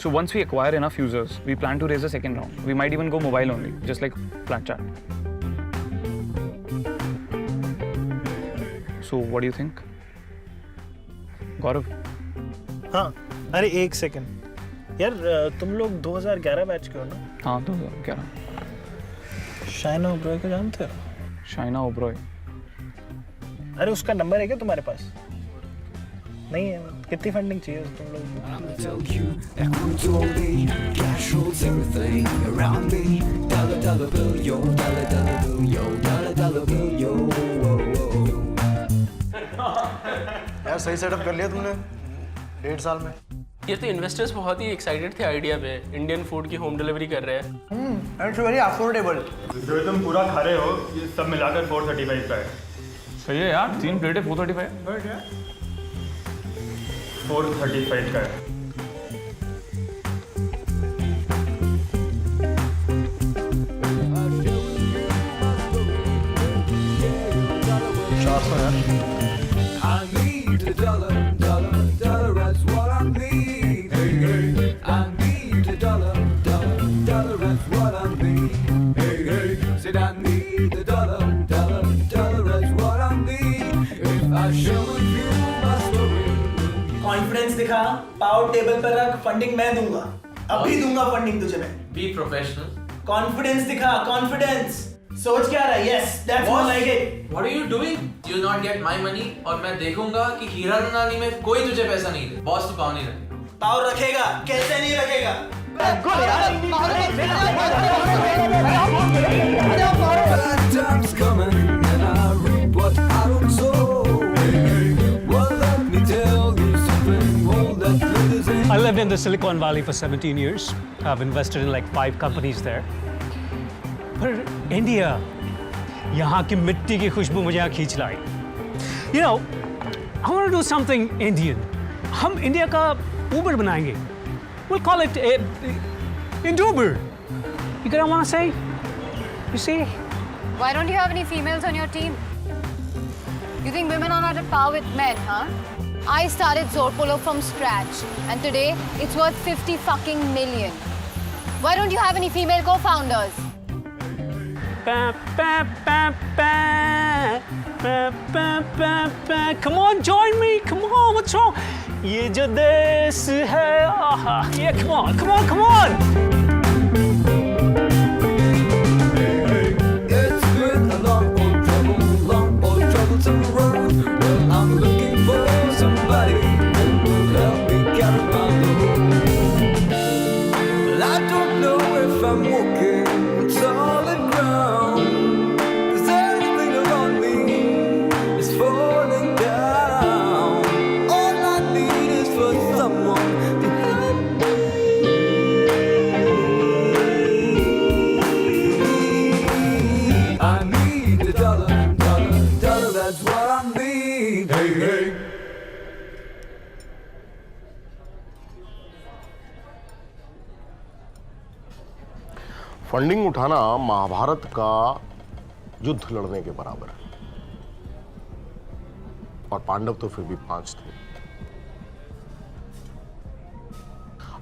So once we acquire enough users, we plan to raise a second round. We might even go mobile only, just like Snapchat. So what do you think? Gaurav? हाँ, अरे एक second यार, तुम लोग 2011 batch के हो ना? हाँ 2011। शाइना ओब्रॉय को जानते हो? शाइना ओब्रॉय? अरे उसका नंबर है क्या तुम्हारे पास? नहीं है? कितनी फंडिंग चाहिए तुम लोग यार सही सेटअप कर लिया तुमने 1.5 साल में। ये तो इन्वेस्टर्स बहुत ही एक्साइटेड थे आइडिया पे, इंडियन फूड की होम डिलीवरी कर रहे हैं। It's very affordable. जो तुम पूरा खा रहे हो ये सब मिलाकर 435 का है। सही है यार, 3 प्लेटें 435। 435 का है। कॉन्फिडेंस दिखा, पावर टेबल पर रख, फंडिंग मैं दूंगा, अभी दूंगा फंडिंग तुझे मैं। Be professional. कॉन्फिडेंस दिखा, कॉन्फिडेंस। सोच क्या रहा है? Yes, that's more like it. What are you doing? You will not get my money और मैं देखूंगा कि हीरा रनानी में कोई तुझे पैसा नहीं दे। बॉस तो पाव नहीं रखेगा। पावर रखेगा, कैसे नहीं रखेगा? I lived in the Silicon Valley for 17 years. I've invested in like 5 companies there. पर इंडिया, यहाँ की मिट्टी की खुशबू मुझे यहाँ खींच लाई। You know, I want to do something Indian. हम इंडिया का Uber बनाएंगे. We'll call it Induber. You get what I want to say? You see? Why don't you have any females on your team? You think women are not at par with men, huh? I started Zorpolo from scratch, and today it's worth 50 fucking million. Why don't you have any female co-founders? Come on, join me. Come on, what's wrong? ये जो देश है, आहा, yeah, come on, come on, come on. Funding उठाना महाभारत का युद्ध लड़ने के बराबर है, और पांडव तो फिर भी 5 थे।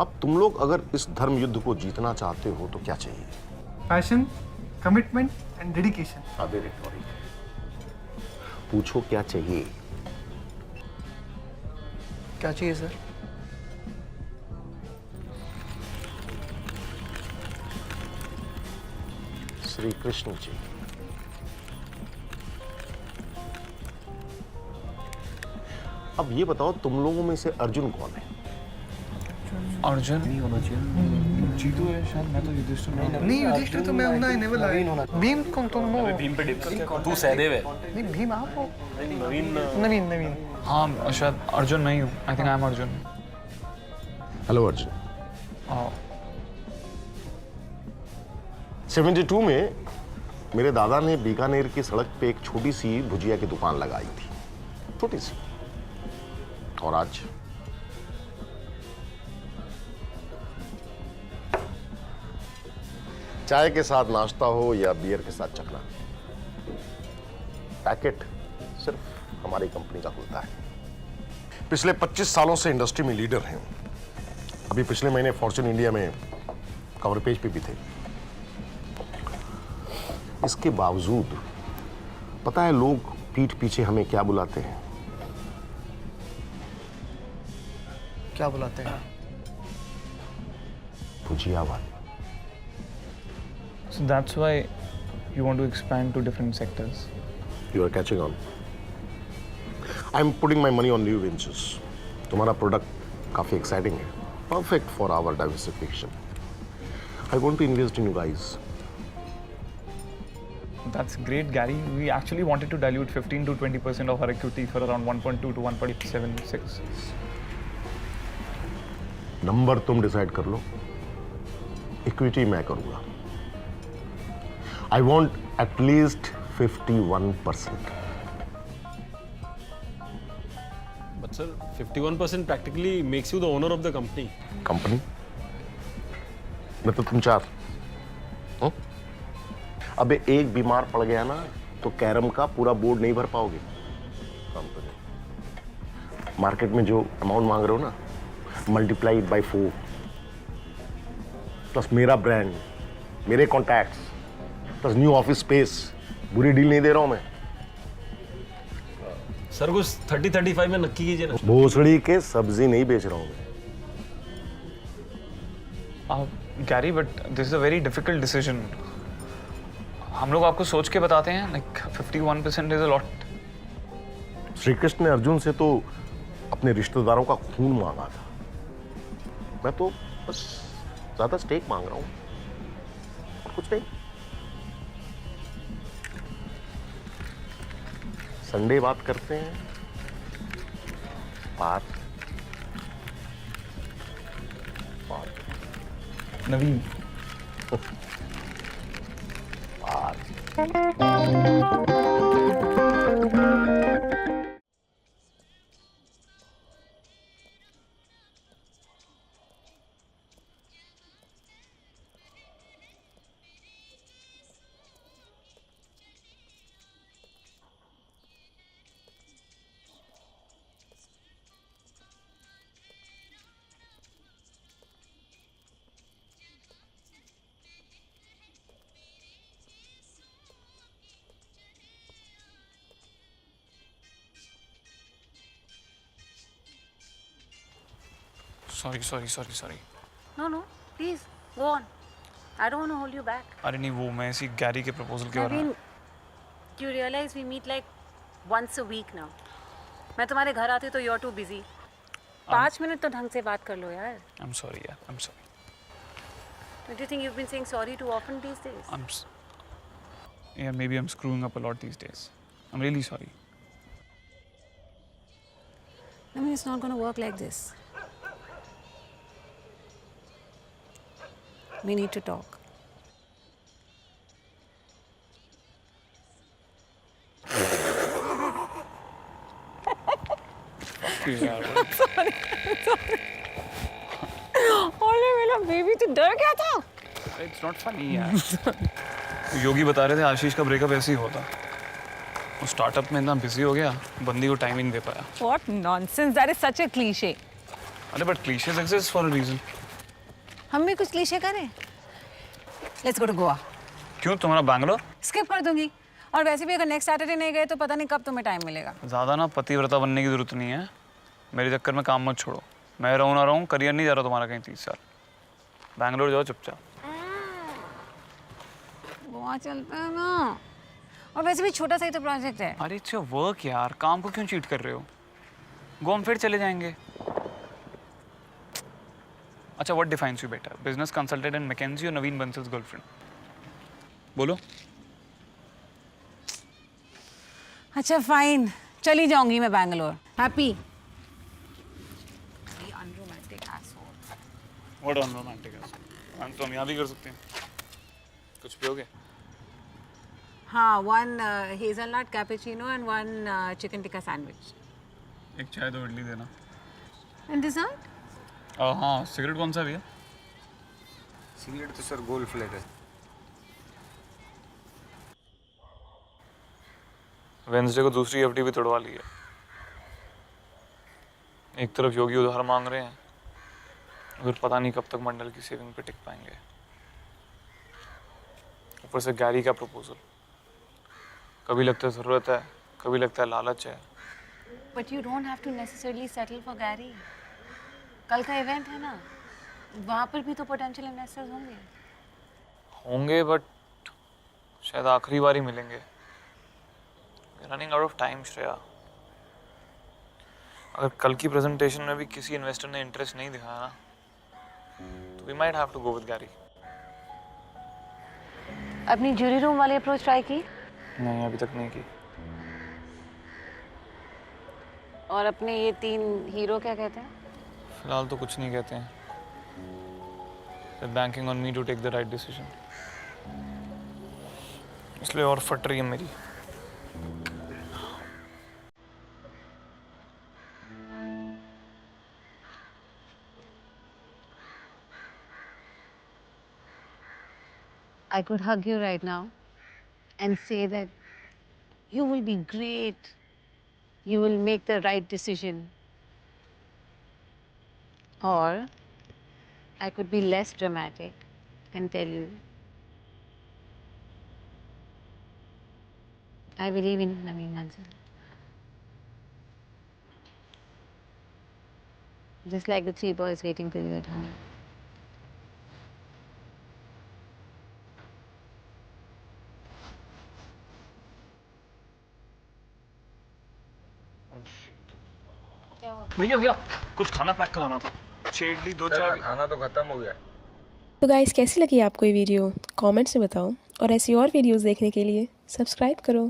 अब तुम लोग अगर इस धर्म युद्ध को जीतना चाहते हो तो क्या चाहिए? Passion, commitment and dedication. अबे रिटोरिक, पूछो क्या चाहिए? क्या चाहिए सर? श्री कृष्ण जी। अब ये बताओ, तुम लोगों में से अर्जुन कौन है? अर्जुन नहीं होना चाहिए। जीतू है शायद, मैं तो युधिष्ठिर नहीं, युधिष्ठिर तो मैं हूं ना, नेवर लाइक। भीम कौन तुम हो? भीम पे डिप कर। तू सहदेव है। नहीं, भीम आप हो। नवीन। हाँ शायद अर्जुन मैं ही हूँ। I think I am Arjun. Hello Arjun. 72 में मेरे दादा ने बीकानेर की सड़क पे एक छोटी सी भुजिया की दुकान लगाई थी, छोटी सी। और आज चाय के साथ नाश्ता हो या बियर के साथ चखना, पैकेट सिर्फ हमारी कंपनी का खुलता है। पिछले 25 सालों से इंडस्ट्री में लीडर हैं। अभी पिछले महीने फॉर्च्यून इंडिया में कवर पेज पे भी थे। इसके बावजूद पता है लोग पीठ पीछे हमें क्या बुलाते हैं? क्या बुलाते हैं? भुजिया वाले। So that's why you want to expand to different sectors. You are catching on. I'm putting my money on new ventures. तुम्हारा प्रोडक्ट काफी एक्साइटिंग है, perfect for our diversification. I want to invest in you guys. That's great, Gary. We actually wanted to dilute 15 to 20% of our equity for around 1.2 to 1.76. Number तुम decide कर लो, equity मैं करूंगा. I want at least 51%. But sir, 51% practically makes you the owner of the company. Company मैं तो तुम चार. अबे एक बीमार पड़ गया ना तो कैरम का पूरा बोर्ड नहीं भर पाओगे. मार्केट में जो अमाउंट मांग रहे हो ना, मल्टीप्लाइड बाय 4 प्लस मेरा ब्रांड, मेरे contacts plus new office space. बुरी डील नहीं दे रहा हूं मैं. सर कुछ 30-35 में नक्की कीजिए ना. भोसड़ी के सब्जी नहीं बेच रहा हूं मैं. Gary, but this is a very difficult decision. हम लोग आपको सोच के बताते हैं, like 51% is a lot. Shri Krishna ने अर्जुन से तो अपने रिश्तेदारों का खून मांगा था. मैं तो बस ज्यादा स्टेक मांग रहा हूं और कुछ नहीं. संडे बात करते हैं. बात नवीन, sorry. No, please, go on. I don't want to hold you back. अरे नहीं, वो मैं इसी गैरी के प्रपोजल के बारे में. You realize we meet like once a week now. मैं तुम्हारे घर आती तो you're too busy. 5 मिनट तो ढंग से बात कर लो यार. I'm sorry, yeah, I'm sorry. Don't you think you've been saying sorry too often these days? Yeah, maybe I'm screwing up a lot these days. I'm really sorry. I mean, it's not going to work like this. We need to talk. ओले मेरा baby तो डर गया था. It's not funny यार. योगी बता रहे थे आशीष का ब्रेकअप ऐसे ही होता. वो स्टार्टअप में इतना बिजी हो गया, बंदी को टाइम ही नहीं दे पाया. What nonsense! That is such a cliche. अरे but cliches exist for a reason. हम भी कुछ क्लीशे करें. Let's go to Goa. क्यों, तुम्हारा बैंगलोर? स्किप कर दूंगी. और वैसे भी अगर नेक्स्ट सैटरडे नहीं गए तो पता नहीं कब तुम्हें टाइम मिलेगा. ज़्यादा ना पतिव्रता बनने की जरूरत नहीं है. मेरे चक्कर में काम मत छोड़ो. मैं रहूँ ना रहूँ, करियर नहीं जा रहा तुम्हारा कहीं 30 साल. बैंगलोर जाओ चुपचाप. गोवा चलते हैं ना. और वैसे भी छोटा सा ही तो प्रोजेक्ट है. अरे अच्छा वर्क यार, काम को क्यों चीट कर रहे हो? गो हम फिर चले जाएंगे. अच्छा, what defines you better, business consultant in McKinsey और नवीन बंसल्स गर्लफ्रेंड? बोलो. अच्छा फाइन, चली जाऊंगी मैं Bangalore. Happy? Unromantic asshole. What unromantic है? तो हम यहाँ भी कर सकते हैं. कुछ पियोगे? हाँ, 1 hazelnut cappuccino and 1 chicken tikka sandwich. एक चाय दो, इडली देना. And dessert? हाँ, सिगरेट कौन सा भैया? सिगरेट तो सर गोल्ड फ्लेक है. वेंसडे को दूसरी एफडी भी तोड़वा ली है. एक तरफ योगी उधार मांग रहे हैं फिर पता नहीं कब तक मंडल की सेविंग पे टिक पाएंगे। ऊपर से गैरी का प्रपोजल, कभी लगता है ज़रूरत है, कभी लगता है लालच है। But you don't have to necessarily settle for Gary. कल का इवेंट है ना, वहाँ पर भी तो पोटेंशियल इन्वेस्टर्स होंगे। बट शायद आखिरी बार ही मिलेंगे। Running out of time Shreya. अगर कल की प्रेजेंटेशन में भी किसी इन्वेस्टर ने इंटरेस्ट नहीं दिखाया ना, तो we might have to go with Gary. अपनी ज्यूरी रूम वाली अप्रोच ट्राई की? नहीं, अभी तक नहीं की। और अपने ये 3 हीरो क्या कहते हैं? फिलहाल तो कुछ नहीं कहते हैं। Banking on me to take the right decision, इसलिए और फट रही है मेरी। I could hug you right now and say that you will be great. You will make the right decision. Or I could be less dramatic and tell you, I believe in Naveen Bansal. Just like the 3 boys waiting for you at home. भैया कुछ खाना pack कराना था। 6 इडली 2 चाय। खाना तो खत्म हो गया। तो गाइस, कैसी लगी आपको ये वीडियो? कमेंट्स में बताओ और ऐसी और वीडियोस देखने के लिए सब्सक्राइब करो।